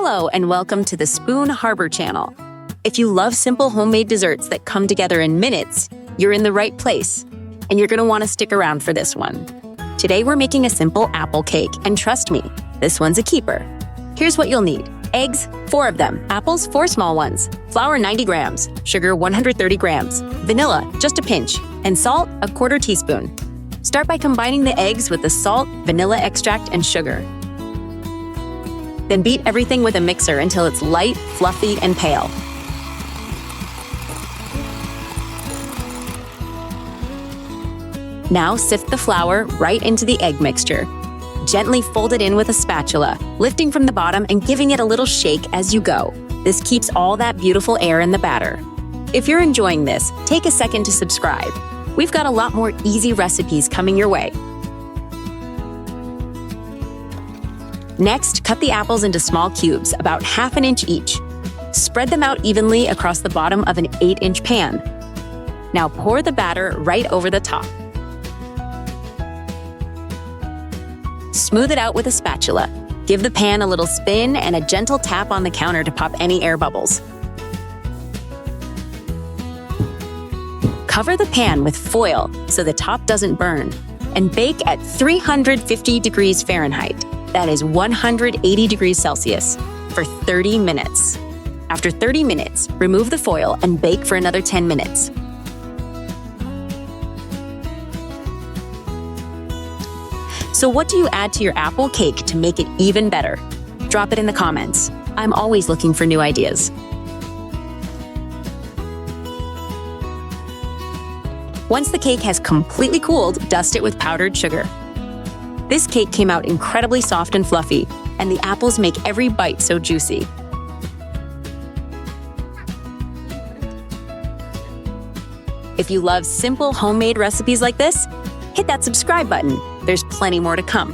Hello and welcome to the Spoon Harbor channel. If you love simple homemade desserts that come together in minutes, you're in the right place, and you're gonna wanna stick around for this one. Today we're making a simple apple cake, and trust me, this one's a keeper. Here's what you'll need. Eggs, 4 of them, apples, 4 small ones, flour 90 grams, sugar 130 grams, vanilla, just a pinch, and salt, a 1/4 teaspoon. Start by combining the eggs with the salt, vanilla extract, and sugar. Then beat everything with a mixer until it's light, fluffy, and pale. Now sift the flour right into the egg mixture. Gently fold it in with a spatula, lifting from the bottom and giving it a little shake as you go. This keeps all that beautiful air in the batter. If you're enjoying this, take a second to subscribe. We've got a lot more easy recipes coming your way. Next, cut the apples into small cubes, about 1/2 inch each. Spread them out evenly across the bottom of an 8-inch pan. Now pour the batter right over the top. Smooth it out with a spatula. Give the pan a little spin and a gentle tap on the counter to pop any air bubbles. Cover the pan with foil so the top doesn't burn, and bake at 350 degrees Fahrenheit. That is 180 degrees Celsius, for 30 minutes. After 30 minutes, remove the foil and bake for another 10 minutes. So what do you add to your apple cake to make it even better? Drop it in the comments. I'm always looking for new ideas. Once the cake has completely cooled, dust it with powdered sugar. This cake came out incredibly soft and fluffy, and the apples make every bite so juicy. If you love simple homemade recipes like this, hit that subscribe button. There's plenty more to come.